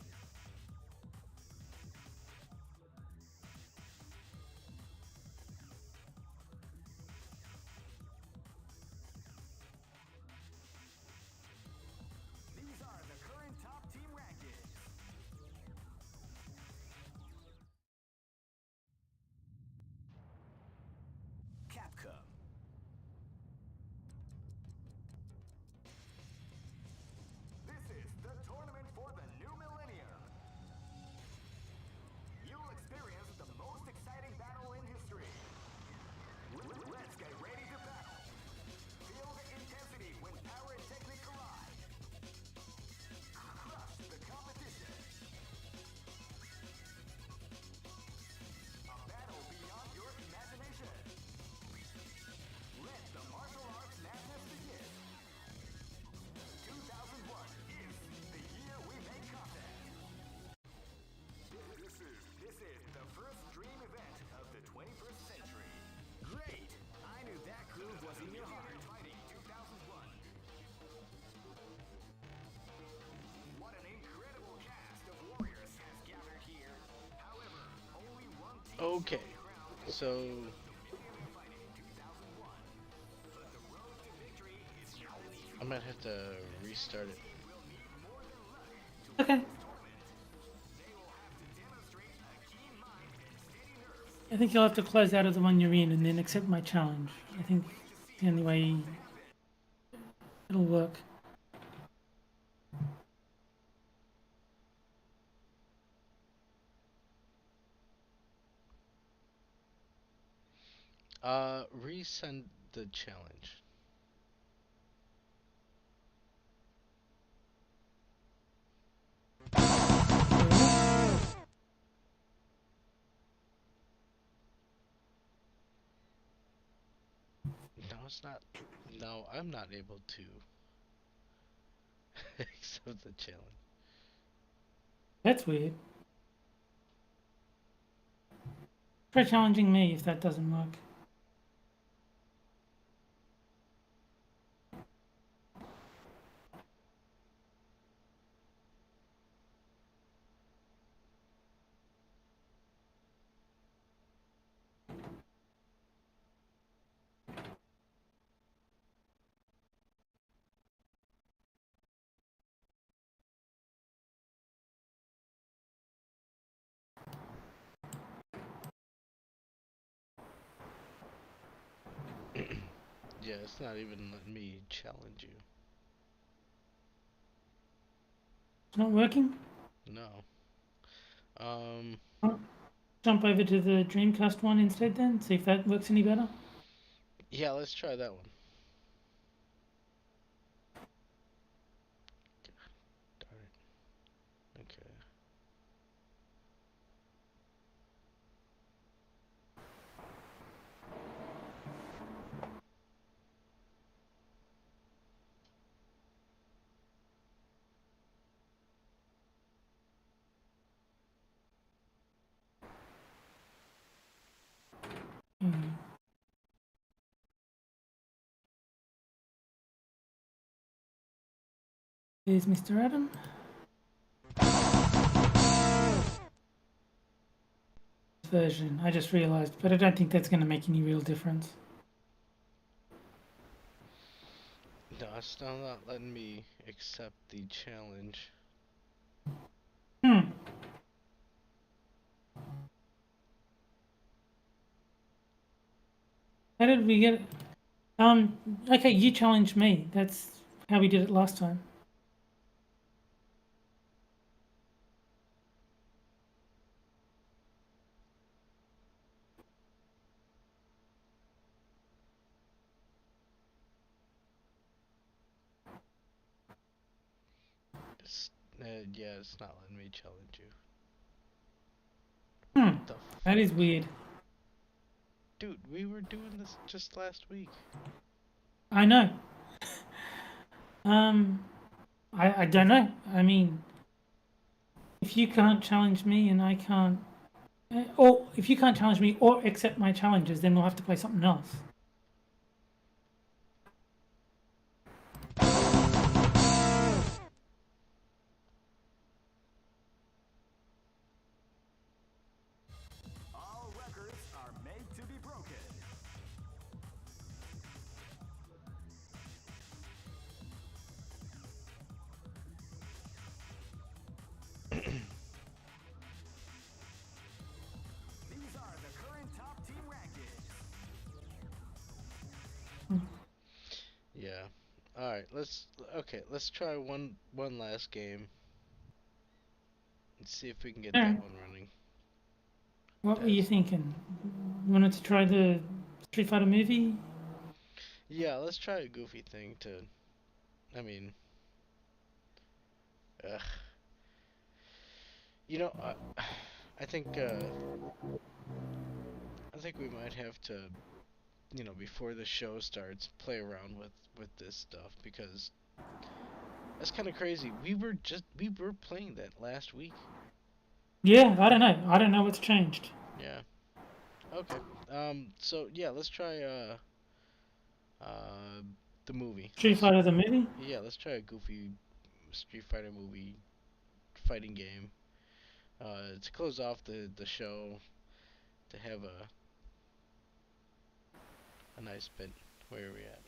These are the current top team rankings. Capcom. This is the tournament for the new millennium. You'll experience the most exciting battle in history. Let's get ready to battle. Feel the intensity when power and technique collide. Crush the competition. A battle beyond your imagination. Let the martial arts madness begin. 2001 is the year we make contact. This is the first dream event of the 21st century. Great! I knew that groove was in your heart. Fighting 2001. What an incredible cast of warriors has gathered here. However, only one team Okay. So I might have to restart it. Okay. I think you'll have to close out of the one you're in and then accept my challenge. I think the only way it'll work. Resend the challenge. No, it's not. No, I'm not able to accept the challenge. That's weird. Try challenging me if that doesn't work. Yeah, it's not even letting me challenge you. It's not working? No. Jump over to the Dreamcast one instead then, see if that works any better. Yeah, let's try that one. There's Mr. Adam. Version, I just realized, but I don't think that's going to make any real difference. No, it's still not letting me accept the challenge. Hmm. How did we get it? Okay, you challenged me. That's how we did it last time. Yeah, it's not letting me challenge you. Hmm. That is weird. Dude, we were doing this just last week. I know. I don't know. I mean, if you can't challenge me and I can't, or if you can't challenge me or accept my challenges, then we'll have to play something else. All records are made to be broken. These are the current top team rankings. Yeah. Alright, let's try one last game. And see if we can get that one running. What were you thinking? Wanted to try the Street Fighter movie? Yeah, let's try a goofy thing to, I mean, you know, I think we might have to, you know, before the show starts, play around with this stuff, because that's kind of crazy. We were playing that last week. Yeah, I don't know. I don't know what's changed. Yeah. Okay. So yeah, let's try the movie. Street Fighter the movie? Yeah, let's try a goofy Street Fighter movie fighting game. To close off the show, to have a nice bit. Where are we at?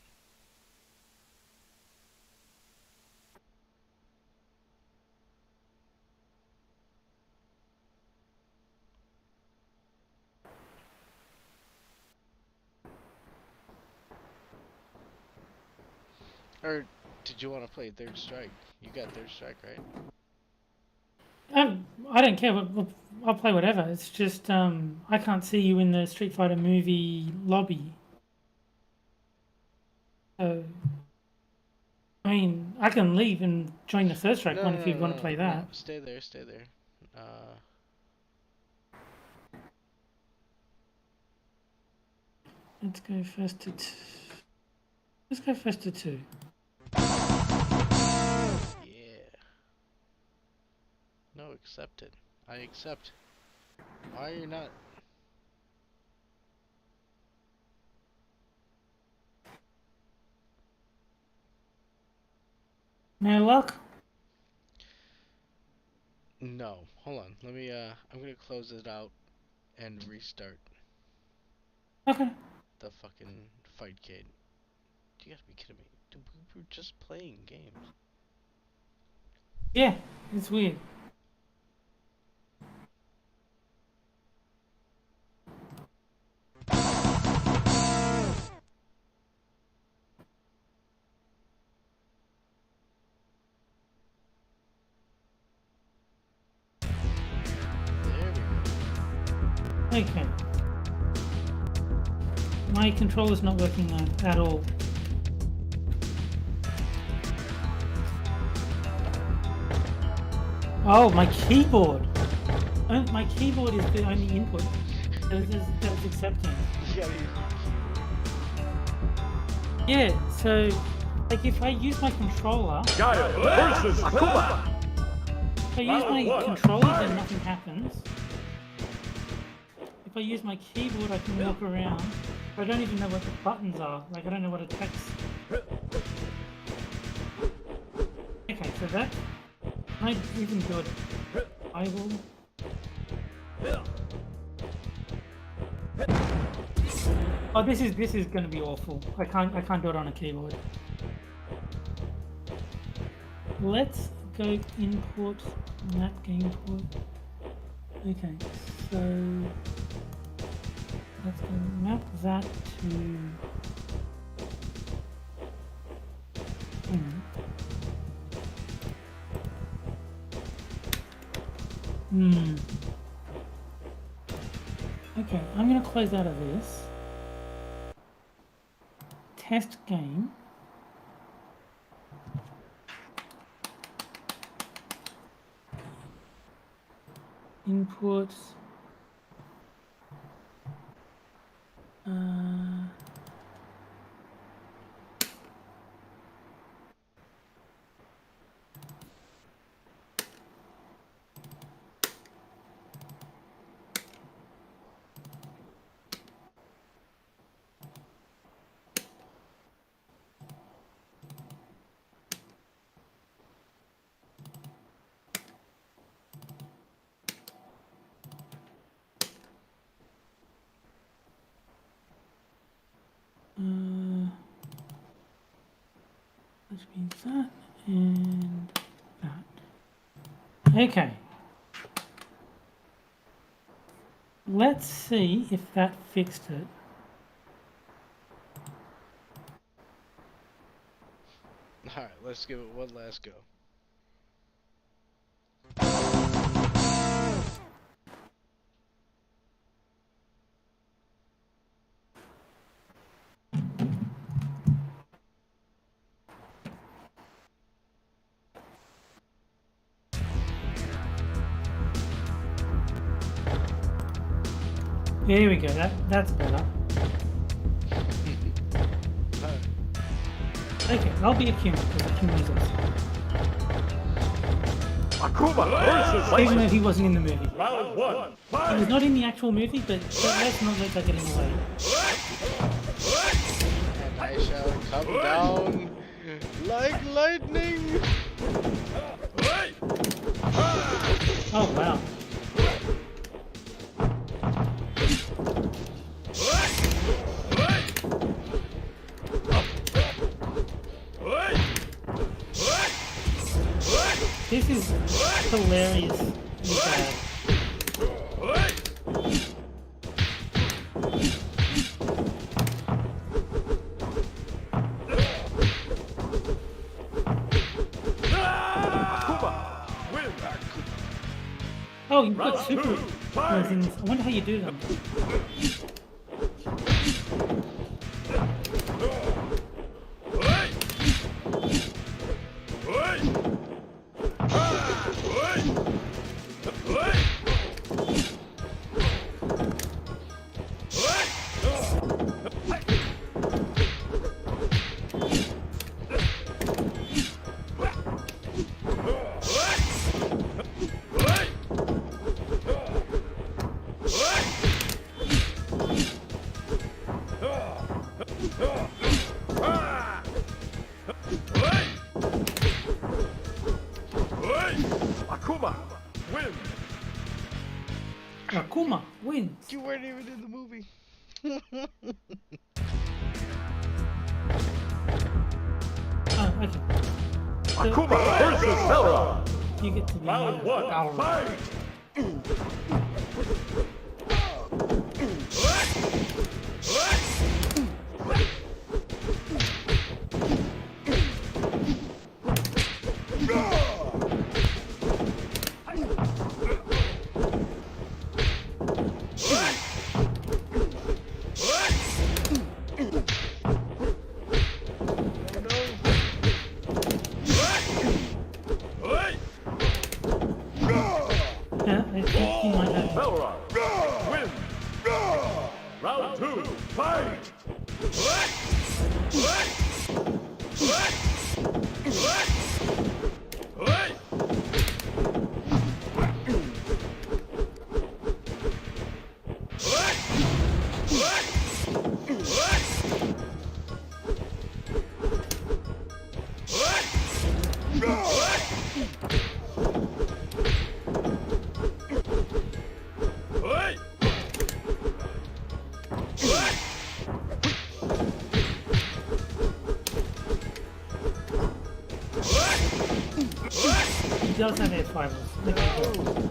Or did you want to play Third Strike? You got Third Strike, right? I don't care. I'll play whatever. It's just I can't see you in the Street Fighter movie lobby. So, I mean, I can leave and join the Third Strike one if you want to play that. No, stay there. Let's go first to Let's go first to 2. Yeah. No, accepted. I accept. Why are you not? No luck? No. Hold on. Let me, I'm gonna close it out and restart Okay. the fucking fightcade. You gotta be kidding me. Dude, we were just playing games. Yeah, it's weird. Okay. My controller's not working though, at all. Oh, my keyboard! My keyboard is the only input that is accepting. Yeah, so, like if I use my controller... versus Akuma! If I use my controller, then nothing happens. If I use my keyboard, I can walk around. I don't even know what the buttons are. Like, I don't know what attacks. Okay, so so that might even do it. I will. Oh, this is going to be awful. I can't do it on a keyboard. Let's go import Mathghamhain. Okay, so let's go map that to. Okay, I'm going to close out of this. Test game. Inputs. Which means that and that. Okay. Let's see if that fixed it. Alright, let's give it one last go. Here we go. That's better. Okay, I'll be a human because a human is awesome. Akuma versus Even though he wasn't in the movie. Round 1. He was not in the actual movie, but let's not let that get in the way. And I shall come down like lightning. Oh wow. This is hilariously bad. Oh, you've got super versions. I wonder how you do them. Akuma wins. You weren't even in the movie. Oh, okay. Akuma versus Hellcat. You get to be Round 1. power. Fight. Yeah, I think he might have. Hellcat. Win. Round 2. Fight. does have air fibers. Okay, cool.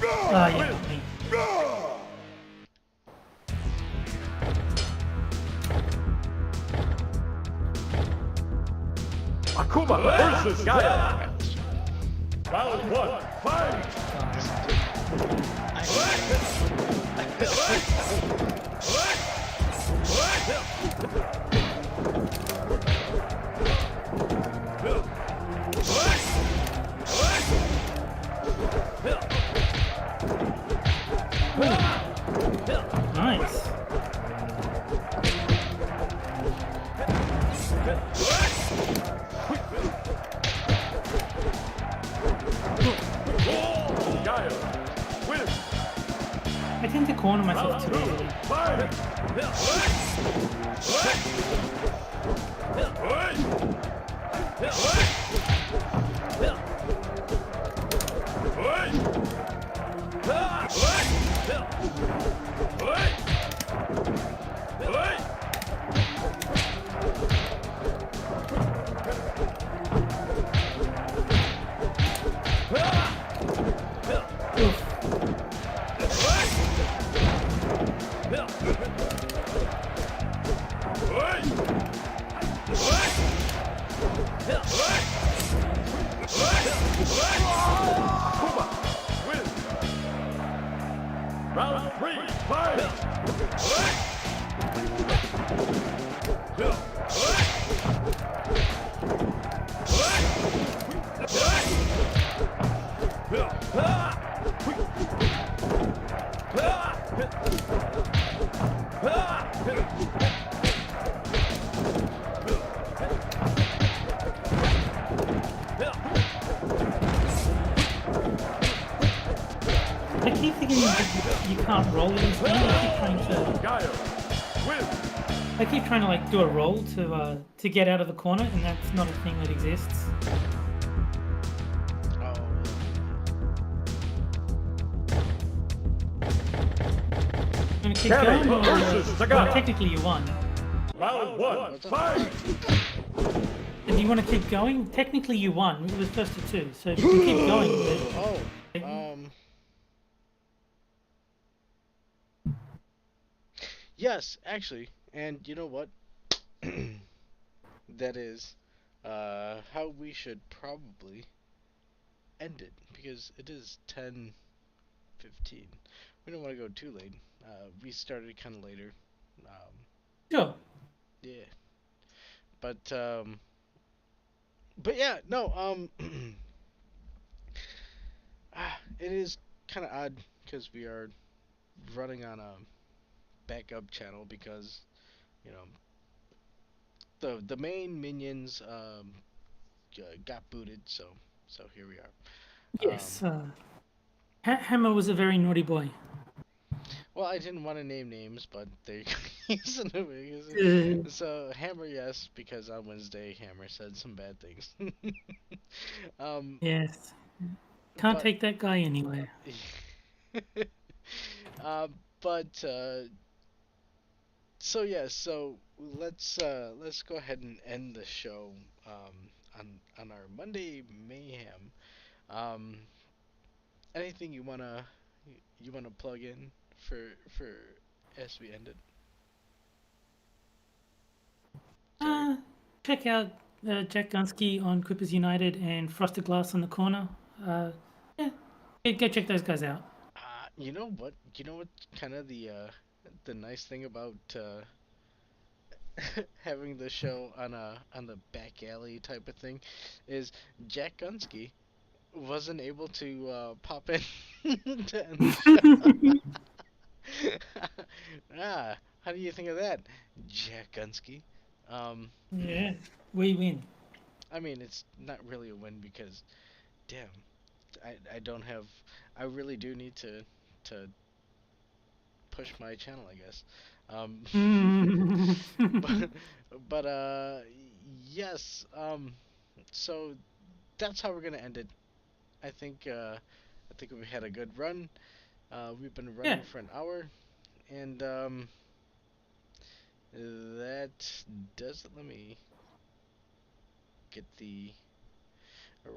Yeah. Me. Akuma versus Gaia. Round 1, fight! Nice. Gaia, win! I tend to corner myself too easily. Fight! Round 3, fight! I keep thinking that you can't roll in this game. I keep trying to like do a roll to get out of the corner, and that's not a thing that exists. I'm gonna keep going, or technically you won. Round 1, fight! If you want to keep going, technically you won. It was first to 2, so you can keep going with it. Yes, actually, and you know what? That is how we should probably end it, because it is 10:15. We don't want to go too late. We started kind of later. Sure. Yeah. But yeah, no, it is kind of odd because we are running on a backup channel because, you know, the main minions got booted, so here we are. Yes. Hammer was a very naughty boy. Well, I didn't want to name names, but there you go. So Hammer, yes, because on Wednesday Hammer said some bad things. Yes. Can't take that guy anywhere. But so yeah, so let's go ahead and end the show on our Monday mayhem. Anything you wanna plug in for as we end it? Check out Jack Gunsky on Clippers United and Frosted Glass on the corner. Yeah, go check those guys out. You know what? Kind of the nice thing about having the show on the back alley type of thing is Jack Gunsky wasn't able to pop in to end the show. How do you think of that, Jack Gunsky? Yeah, we win. I mean, it's not really a win because, damn, I don't have. I really do need to push my channel, I guess. But yes. So that's how we're gonna end it. I think we had a good run. We've been running for an hour, and that does it. Let me get the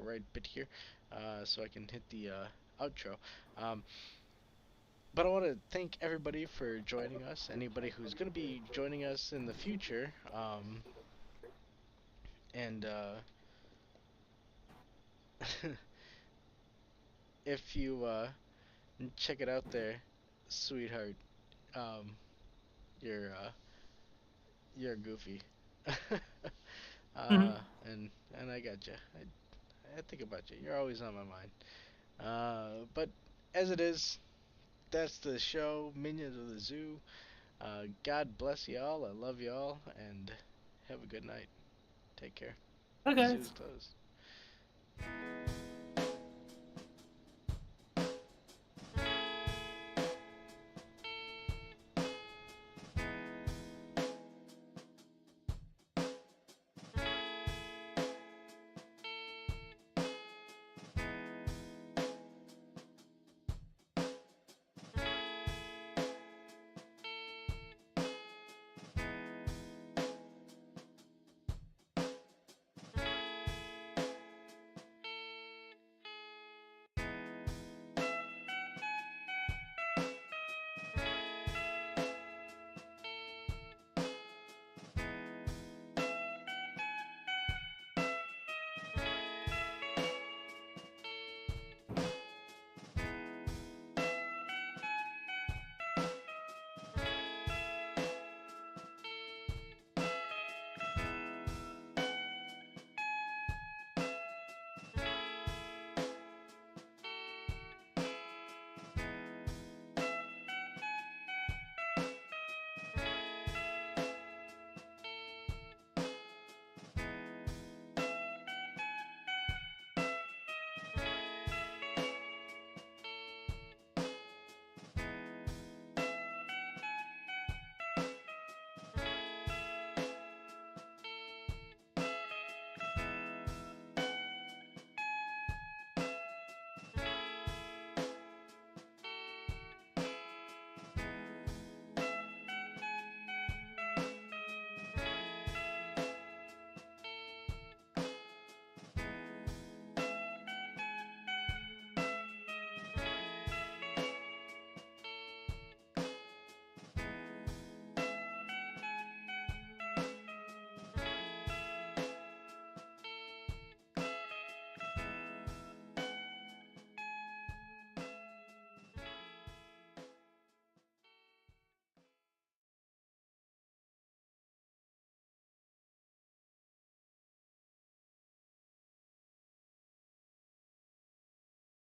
right bit here, so I can hit the outro. But I want to thank everybody for joining us. Anybody who's going to be joining us in the future, and if you check it out there, sweetheart, um, you're you're goofy. Mhm. And I got you. I think about you. You're always on my mind. But as it is, that's the show, Minions of the Zoo. God bless y'all. I love y'all, and have a good night. Take care. Okay. Zoo's closed.